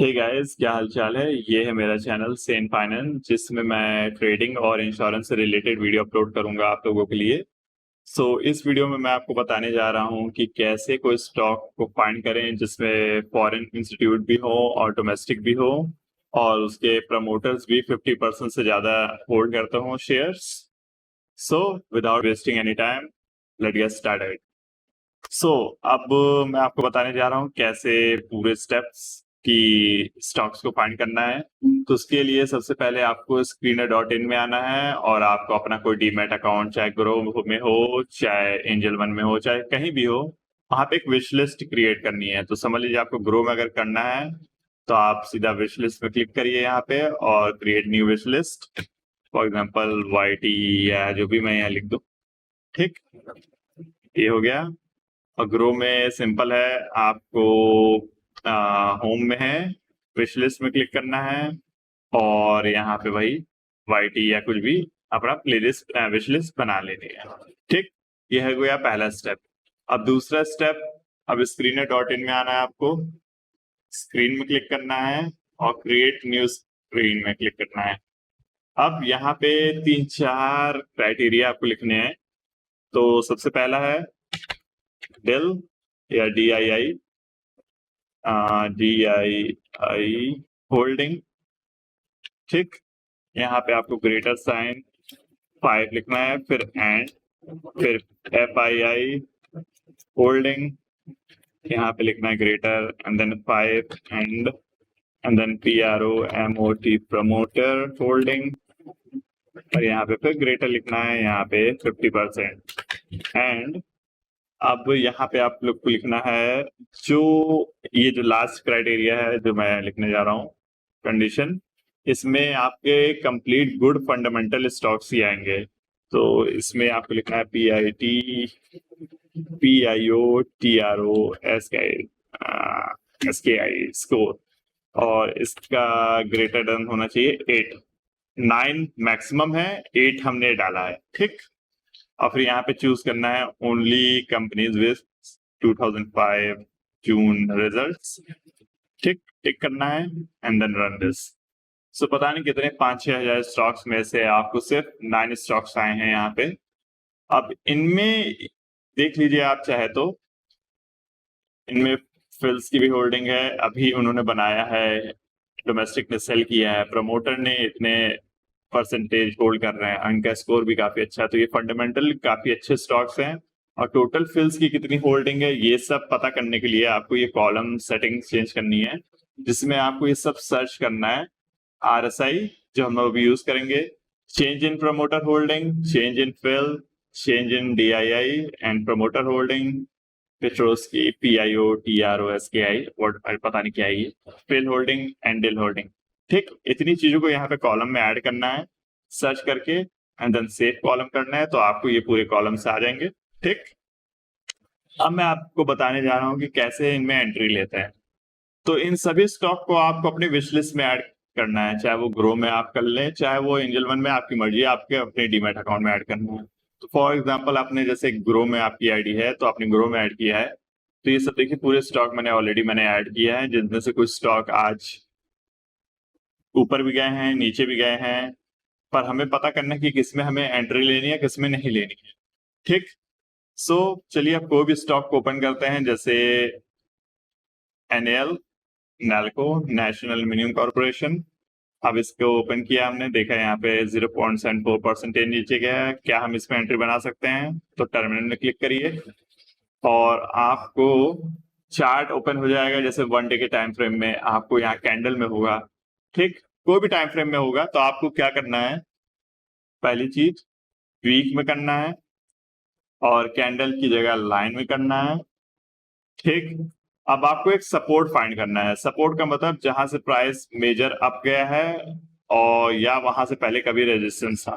Hey guys, क्या हाल चाल है। ये है मेरा चैनल सेन फाइनेंस, जिसमें मैं ट्रेडिंग और इंश्योरेंस से रिलेटेड वीडियो अपलोड करूंगा आप लोगों के लिए। इस वीडियो में मैं आपको बताने जा रहा हूं कि कैसे कोई स्टॉक को फाइंड करें जिसमें फॉरेन इंस्टीट्यूट भी हो और डोमेस्टिक भी हो, और उसके प्रमोटर्स भी 50% से ज्यादा होल्ड करते हो shares. Without wasting any time, let get started. So अब मैं आपको बताने जा रहा हूँ कैसे पूरे स्टेप्स की स्टॉक्स को फाइंड करना है। तो उसके लिए सबसे पहले आपको screener.in में आना है, और आपको अपना कोई डीमैट अकाउंट, चाहे ग्रो में हो, चाहे एंजल वन में हो, चाहे कहीं भी हो, वहां पे एक विश लिस्ट क्रिएट करनी है। तो समझ लीजिए आपको ग्रो में अगर करना है तो आप सीधा विश लिस्ट में क्लिक करिए यहाँ पे और create new wish list. For example YT या जो भी मैं यहाँ लिख दूँ। ठीक, ये हो गया। और ग्रो में सिंपल है, आपको होम में है, विश लिस्ट में क्लिक करना है, और यहाँ पे वही YT या कुछ भी अपना प्लेलिस्ट विश लिस्ट बना लेनी है। ठीक, ये है गया पहला स्टेप। अब दूसरा स्टेप, अब screener.in में आना है, आपको स्क्रीन में क्लिक करना है और क्रिएट न्यू स्क्रीन में क्लिक करना है। अब यहाँ पे 3-4 क्राइटेरिया आपको लिखने हैं। तो सबसे पहला है डेल या DII होल्डिंग। ठीक, यहाँ पे आपको ग्रेटर साइन 5 लिखना है, फिर एंड, फिर FII होल्डिंग, यहाँ पे लिखना है greater and then 5 and then PROMOT promoter holding, और यहाँ पे फिर ग्रेटर लिखना है, यहाँ पे 50%। एंड अब यहाँ पे आप लोग को लिखना है जो ये जो लास्ट क्राइटेरिया है जो मैं लिखने जा रहा हूँ, कंडीशन, इसमें आपके कंप्लीट गुड फंडामेंटल स्टॉक्स ही आएंगे। तो इसमें आपको लिखना है PIOTROSKI स्कोर, और इसका ग्रेटर देन होना चाहिए 8। 9 मैक्सिमम है, 8 हमने डाला है। ठीक, और फिर यहाँ पे चूज करना है only companies with 2005 June results. ठीक, टिक करना है एंड देन रन दिस। पता नहीं कितने 5-6 हजार स्टॉक्स में से आपको सिर्फ 9 स्टॉक्स आए हैं यहाँ पे। अब इनमें देख लीजिए आप चाहे तो, इनमें फिल्स की भी होल्डिंग है, अभी उन्होंने बनाया है, डोमेस्टिक ने सेल किया है, प्रमोटर ने इतने परसेंटेज होल्ड कर रहे हैं, उनका स्कोर भी काफी अच्छा है। तो ये फंडामेंटल काफी अच्छे स्टॉक्स हैं। और टोटल फिल्स की कितनी होल्डिंग है ये सब पता करने के लिए आपको ये कॉलम सेटिंग्स चेंज करनी है, जिसमें आपको ये सब सर्च करना है। RSI जो हम अभी यूज करेंगे, change in promoter holding, change in FII, change in DII and promoter holding, पेट्रोस की PIOTROSKI, पता नहीं क्या है ये, FII holding and DII holding. ठीक, इतनी चीजों को यहाँ पे कॉलम में ऐड करना है, सर्च करके एंड देन सेव कॉलम करना है, तो आपको ये पूरे कॉलम से आ जाएंगे। ठीक, अब मैं आपको बताने जा रहा हूँ कि कैसे इनमें एंट्री लेते हैं। तो इन सभी स्टॉक को आपको अपने विश लिस्ट में ऐड करना है, चाहे वो ग्रो में आप कर लें, चाहे वो एंजल वन में, आपकी मर्जी है, आपके अपने डीमैट अकाउंट में ऐड करना है। तो फॉर एग्जांपल आपने जैसे ग्रो में आपकी आईडी है तो आपने ग्रो में ऐड किया है। तो ये सब देखिए पूरे स्टॉक मैंने ऐड किया है, जिनमें से कुछ स्टॉक आज ऊपर भी गए हैं, नीचे भी गए हैं, पर हमें पता करना है कि किसमें हमें एंट्री लेनी है, किसमें नहीं लेनी है। ठीक, चलिए अब कोई भी स्टॉक को ओपन करते हैं, जैसे NAL, NALCO, national aluminium corporation. अब इसको ओपन किया हमने, देखा यहाँ पे 0.74% नीचे गया है। क्या हम इसमें एंट्री बना सकते हैं? तो टर्मिनल में क्लिक करिए और आपको चार्ट ओपन हो जाएगा। जैसे 1 डे के टाइम फ्रेम में आपको यहाँ कैंडल में होगा। ठीक, कोई भी टाइम फ्रेम में होगा। तो आपको क्या करना है, पहली चीज वीक में करना है और कैंडल की जगह लाइन में करना है। ठीक, अब आपको एक सपोर्ट फाइंड करना है। सपोर्ट का मतलब जहां से प्राइस मेजर अप गया है और या वहां से पहले कभी रेजिस्टेंस था।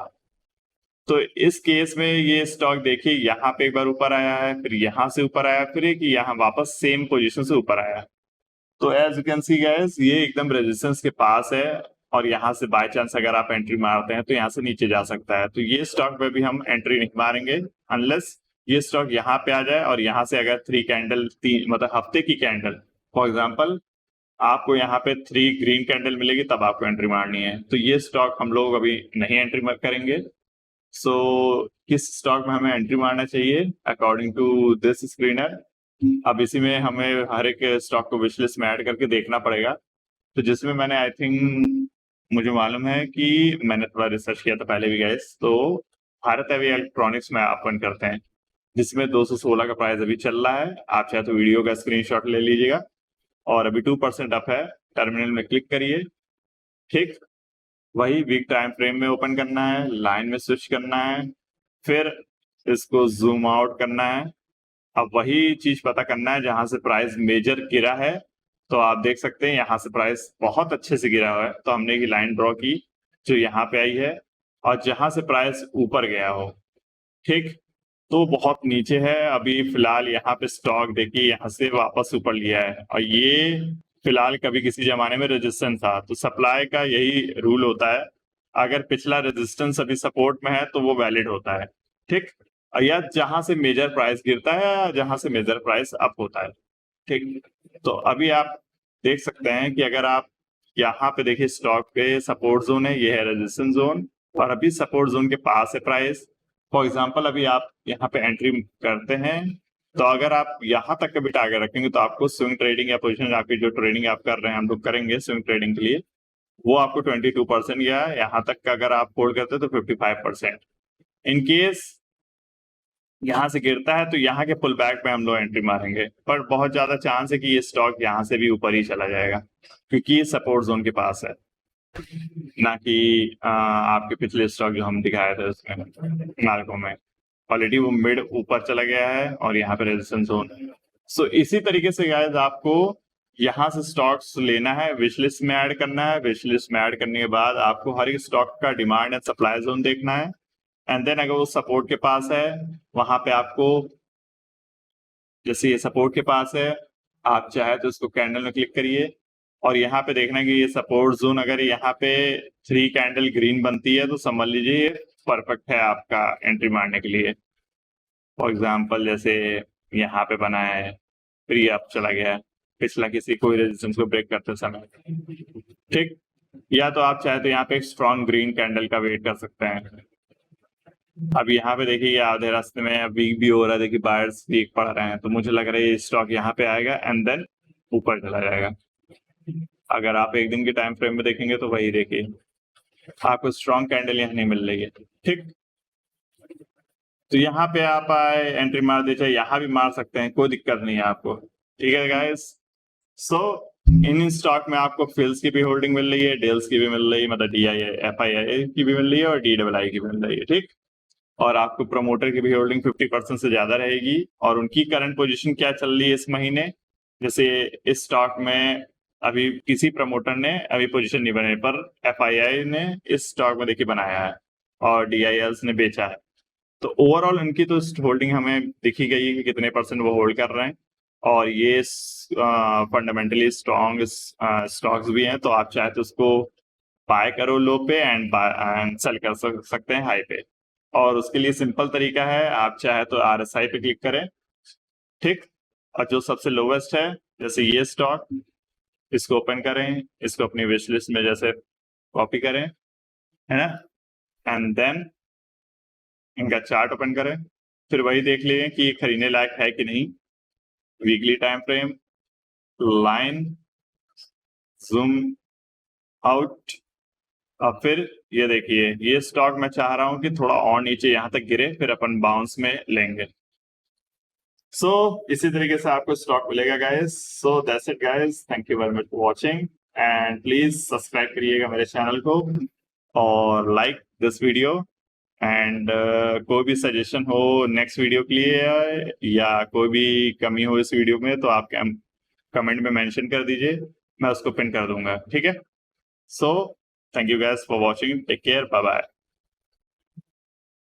तो इस केस में ये स्टॉक देखिए यहाँ पे एक बार ऊपर आया है, फिर यहाँ से ऊपर आया, फिर एक यहाँ वापस सेम पोजीशन से ऊपर आया। तो as you can see guys, ये एकदम रेजिस्टेंस के पास है, और यहाँ से बाय चांस अगर आप एंट्री मारते हैं तो यहाँ से नीचे जा सकता है। तो ये स्टॉक पे भी हम एंट्री नहीं मारेंगे अनलेस ये स्टॉक यहाँ पे आ जाए, और यहाँ से अगर 3 कैंडल, 3 मतलब हफ्ते की कैंडल, फॉर एग्जाम्पल आपको यहाँ पे 3 ग्रीन कैंडल मिलेगी, तब आपको एंट्री मारनी है। तो ये स्टॉक हम लोग अभी नहीं एंट्री करेंगे। सो किस स्टॉक में हमें एंट्री मारना चाहिए अकॉर्डिंग टू दिस स्क्रीनर? अब इसी में हमें हर एक स्टॉक को विश लिस्ट में ऐड करके देखना पड़ेगा। तो जिसमें मैंने आई थिंक, मुझे मालूम है कि मैंने थोड़ा रिसर्च किया था पहले भी गाइस, तो भारत हेवी इलेक्ट्रॉनिक्स में ओपन करते हैं, जिसमें 216 का प्राइस अभी चल रहा है। आप चाहे तो वीडियो का स्क्रीनशॉट ले लीजिएगा, और अभी 2% अप है। टर्मिनल में क्लिक करिए, ठीक। वही वीक टाइम फ्रेम में ओपन करना है, लाइन में स्विच करना है, फिर इसको जूम आउट करना है। अब वही चीज पता करना है जहां से प्राइस मेजर गिरा है। तो आप देख सकते हैं यहाँ से प्राइस बहुत अच्छे से गिरा हुआ है, तो हमने ये लाइन ड्रॉ की जो यहाँ पे आई है, और जहां से प्राइस ऊपर गया हो, ठीक, तो बहुत नीचे है अभी फिलहाल। यहाँ पे स्टॉक देखिए यहाँ से वापस ऊपर लिया है, और ये फिलहाल कभी किसी जमाने में रेजिस्टेंस था। तो सप्लाई का यही रूल होता है, अगर पिछला रेजिस्टेंस अभी सपोर्ट में है तो वो वैलिड होता है, ठीक। या जहां से मेजर प्राइस गिरता है या जहां से मेजर प्राइस अप होता है, ठीक। तो अभी आप देख सकते हैं कि अगर आप यहाँ पे देखिए स्टॉक पे सपोर्ट जोन है, ये है रेजिस्टेंस जोन, और अभी सपोर्ट जोन के पास है प्राइस। फॉर एग्जांपल अभी आप यहाँ पे एंट्री करते हैं, तो अगर आप यहाँ तक का भी टारगेट रखेंगे तो आपको स्विंग ट्रेडिंग या पोजीशन, आपकी जो ट्रेडिंग आप कर रहे हैं, हम लोग करेंगे स्विंग ट्रेडिंग के लिए, वो आपको 22% या यहाँ तक का अगर आप होल्ड करते हैं तो 55%। इन केस यहाँ से गिरता है तो यहाँ के पुल बैक पे हम लोग एंट्री मारेंगे, पर बहुत ज्यादा चांस है कि ये स्टॉक यहाँ से भी ऊपर ही चला जाएगा, क्योंकि ये सपोर्ट जोन के पास है, ना कि आपके पिछले स्टॉक जो हम दिखाए थे उसमें मार्को में ऑलरेडी वो मिड ऊपर चला गया है, और यहाँ पे रेजिस्टेंस जोन है। सो इसी तरीके से गाइस आपको यहाँ से स्टॉक्स लेना है, विश लिस्ट में ऐड करना है। विश लिस्ट में ऐड करने के बाद आपको हर एक स्टॉक का डिमांड एंड सप्लाई जोन देखना है, एंड देन अगर वो सपोर्ट के पास है, वहां पे आपको, जैसे ये सपोर्ट के पास है, आप चाहे तो इसको कैंडल में क्लिक करिए, और यहाँ पे देखना कि ये सपोर्ट जोन अगर यहाँ पे 3 कैंडल ग्रीन बनती है तो समझ लीजिए ये परफेक्ट है आपका एंट्री मारने के लिए। फॉर एग्जाम्पल जैसे यहाँ पे बना है, फिर ये अप चला गया है पिछला किसी कोई रेजिस्टेंस को ब्रेक करते समय, ठीक। या तो आप चाहे तो यहाँ पे एक स्ट्रॉन्ग ग्रीन कैंडल का वेट कर सकते हैं। अब यहाँ पे देखिए आधे रास्ते में वीक भी हो रहा है, देखिए बायर्स वीक पड़ रहे हैं, तो मुझे लग रहा है ये स्टॉक यहाँ पे आएगा एंड देन ऊपर चला जाएगा। अगर आप एक दिन के टाइम फ्रेम में देखेंगे तो वही देखिए आपको स्ट्रॉन्ग कैंडल यहाँ नहीं मिल रही है, ठीक। तो यहाँ पे आप आए एंट्री मार दे, चाहे यहाँ भी मार सकते हैं, कोई दिक्कत नहीं है आपको, ठीक है गाइस। सो इन स्टॉक में आपको फिल्स की भी होल्डिंग मिल रही है, डेल्स की भी मिल रही है, मतलब DIA की भी मिल रही है, और DII की भी मिल रही है, ठीक। और आपको प्रमोटर की भी होल्डिंग 50% से ज्यादा रहेगी। और उनकी करंट पोजीशन क्या चल रही है इस महीने, जैसे इस स्टॉक में अभी किसी प्रमोटर ने अभी पोजीशन नहीं बनाई, पर FII ने इस स्टॉक में देखिए बनाया है, और DILs ने बेचा है। तो ओवरऑल उनकी तो होल्डिंग हमें दिखी गई है कि कितने परसेंट वो होल्ड कर रहे हैं, और ये फंडामेंटली स्ट्रॉन्ग स्टॉक्स भी हैं। तो आप चाहे तो उसको बाय करो लो पे एंड सेल कर सकते हैं हाई पे, और उसके लिए सिंपल तरीका है, आप चाहे तो RSI पे क्लिक करें, ठीक। और जो सबसे लोवेस्ट है, जैसे ये स्टॉक, इसको ओपन करें, इसको अपनी विश लिस्ट में जैसे कॉपी करें, है ना, एंड देन इनका चार्ट ओपन करें, फिर वही देख लें कि ये खरीदने लायक है कि नहीं। Weekly time frame, line, zoom out, और फिर ये देखिए ये स्टॉक मैं चाह रहा हूं कि थोड़ा और नीचे यहां तक गिरे, फिर अपन बाउंस में लेंगे। सो इसी तरीके से आपको स्टॉक मिलेगा guys. So that's it guys, thank you very much for watching, and please subscribe करिएगा मेरे चैनल को, और लाइक दिस वीडियो, एंड कोई भी सजेशन हो नेक्स्ट वीडियो के लिए, या कोई भी कमी हो इस वीडियो में, तो आप कमेंट में मेंशन कर दीजिए, मैं उसको पिन कर दूंगा, ठीक है। सो thank you guys for watching, take care, bye bye।